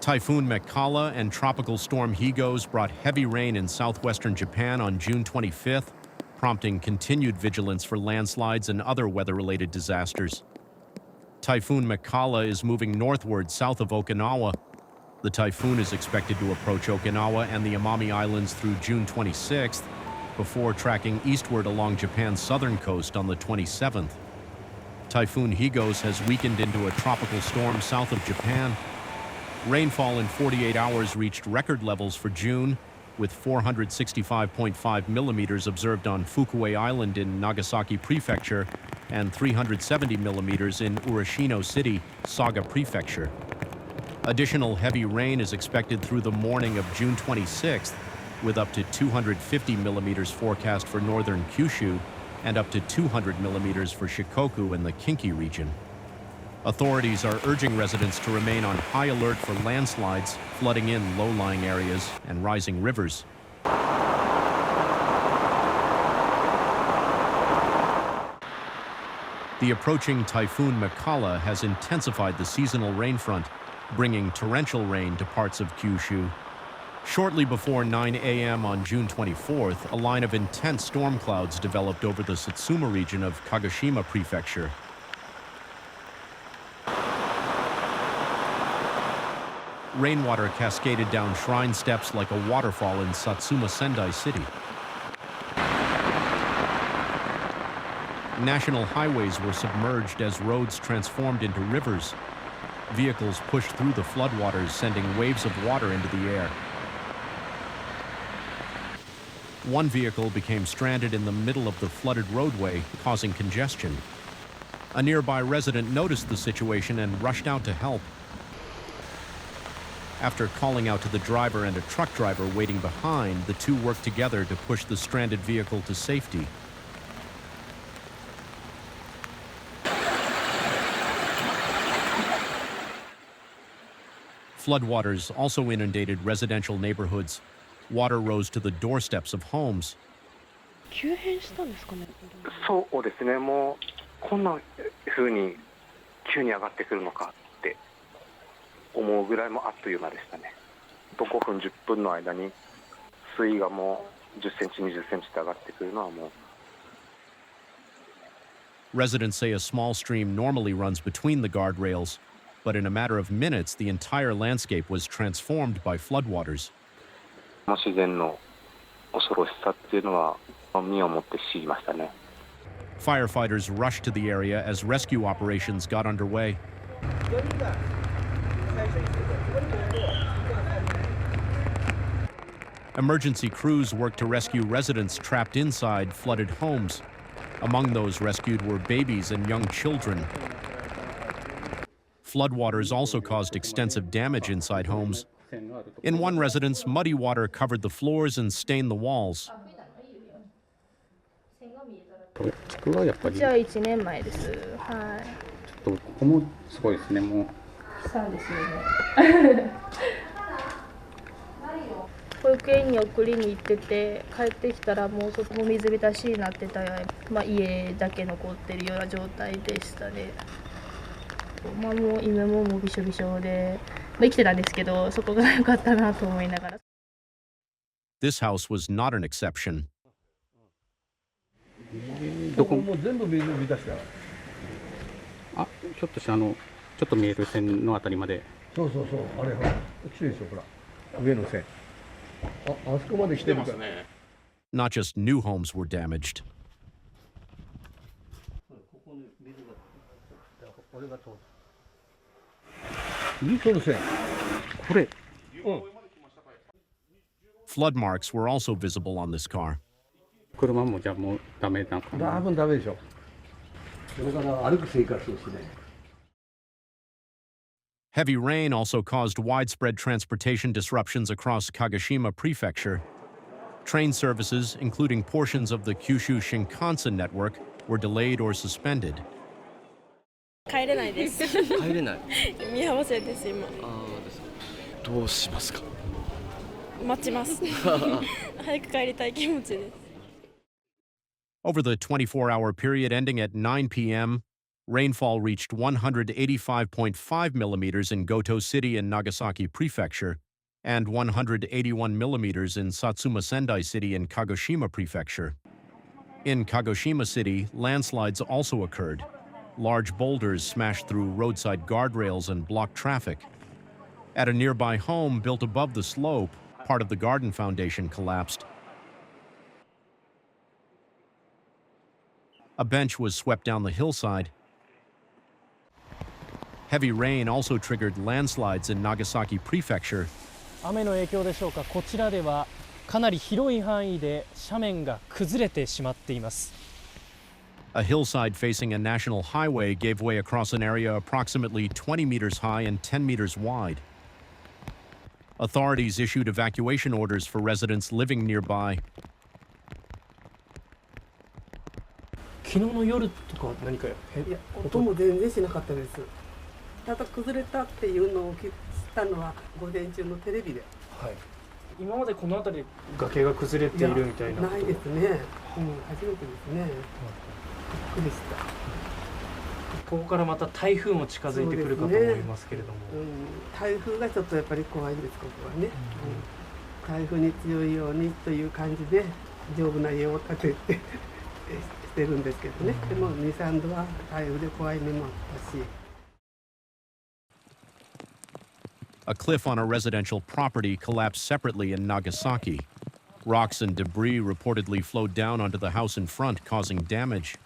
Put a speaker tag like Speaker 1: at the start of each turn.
Speaker 1: Typhoon Mekala and Tropical Storm Higos brought heavy rain in southwestern Japan on June 25th, prompting continued vigilance for landslides and other weather-related disasters. Typhoon Mekala is moving northward south of Okinawa. The typhoon is expected to approach Okinawa and the Amami Islands through June 26th, before tracking eastward along Japan's southern coast on the 27th. Typhoon Higos has weakened into a tropical storm south of Japan. Rainfall in 48 hours reached record levels for June, with 465.5 millimeters observed on Fukui Island in Nagasaki Prefecture and 370 millimeters in Urashino City, Saga Prefecture. Additional heavy rain is expected through the morning of June 26th, with up to 250 millimeters forecast for northern Kyushu and up to 200 millimeters for Shikoku and the Kinki region. Authorities are urging residents to remain on high alert for landslides, flooding in low-lying areas, and rising rivers. The approaching Typhoon Mekala has intensified the seasonal rain front, bringing torrential rain to parts of Kyushu. Shortly before 9 a.m. on June 24th, a line of intense storm clouds developed over the Satsuma region of Kagoshima Prefecture. Rainwater cascaded down shrine steps like a waterfall in Satsuma Sendai City. National highways were submerged as roads transformed into rivers. Vehicles pushed through the floodwaters, sending waves of water into the air. One vehicle became stranded in the middle of the flooded roadway, causing congestion. A nearby resident noticed the situation and rushed out to help. After calling out to the driver and a truck driver waiting behind, the two worked together to push the stranded vehicle to safety. Floodwaters also inundated residential neighborhoods. Water rose to the doorsteps of homes.
Speaker 2: 急変したんですかね。
Speaker 3: そうですね。もうこんな風に急に上がってくるのかって思うぐらいもあっという間でしたね。5分10分の間に水位がもう10センチ20センチって上がってくるのはもう。
Speaker 1: Residents say a small stream normally runs between the guardrails, but in a matter of minutes, the entire landscape was transformed by floodwaters.
Speaker 3: 自然の恐ろしさっていうのは身をもって知りましたね。
Speaker 1: Firefighters rushed to the area as rescue operations got underway. Emergency crews worked to rescue residents trapped inside flooded homes. Among those rescued were babies and young children. Floodwaters also caused extensive damage inside homes. In one residence, muddy water covered the floors and stained the walls.
Speaker 4: 地区はやっぱり
Speaker 2: じゃあ1年前です。はい。
Speaker 4: ちょっとここもすごいですね。もう
Speaker 2: そうですよね。保育園に送りに行ってて帰ってきたらもうそこも水浸しになってた、家だけ残ってるような状態でしたね。もう犬ももうびしょびしょで、生きてたんですけどそこが良かったなと思いながら。
Speaker 1: This house was not an exception.
Speaker 4: どこ
Speaker 5: もう全部水に浸した。
Speaker 4: あ、ちょっとしたちょっと見える線のあたりまで。
Speaker 5: そうそうそう、あれほら、きれいでしょ、ほら、上の線。あそこまで来てるからね。
Speaker 1: Not just new homes were damaged.
Speaker 5: その線。
Speaker 4: これ。
Speaker 1: Flood marks were also visible on this car.
Speaker 4: 車もじゃあもうダメなのかな。
Speaker 5: 多分ダメでしょ。それから歩く生活をしない。
Speaker 1: Heavy rain also caused widespread transportation disruptions across Kagoshima Prefecture. Train services, including portions of the Kyushu Shinkansen network, were delayed or suspended.
Speaker 2: 帰れないです。
Speaker 6: 帰れない。
Speaker 2: 見合わせです今。
Speaker 6: どうしますか。
Speaker 2: 待ちます。早く帰りたい気持ちです。
Speaker 1: Over the 24-hour period ending at 9 p.m., Rainfall reached 185.5 millimeters in Goto City in Nagasaki Prefecture and 181 millimeters in Satsuma Sendai City in Kagoshima Prefecture. In Kagoshima City, landslides also occurred. Large boulders smashed through roadside guardrails and blocked traffic. At a nearby home built above the slope, part of the garden foundation collapsed. A bench was swept down the hillside. Heavy rain also triggered landslides in Nagasaki Prefecture.
Speaker 7: 雨の影響でしょうか、こちらではかなり広い範囲で斜面が崩れてしまっています。
Speaker 1: A hillside facing a national highway gave way across an area approximately 20 meters high and 10 meters wide. Authorities issued evacuation orders for residents living nearby.
Speaker 7: 昨日の夜とか何か
Speaker 8: いや、音も全然しなかったです。ただ崩れたっていうのを知ったのは午前中のテレビで。
Speaker 7: はい。今までこの辺り崖が崩れているみたいな。
Speaker 8: ないですね。初めてですね。びっくりした。
Speaker 7: ここからまた台風も近づいてくるかと思いますけれども、
Speaker 8: 台風がちょっとやっぱり怖いんです、ここはね。台風に強いようにという感じで丈夫な家を建ててしてるんですけどね。でも2、3度は台風で怖い目もあったし。
Speaker 1: A cliff on a residential property collapsed separately in Nagasaki. Rocks and debris reportedly flowed down onto the house in front, causing damage.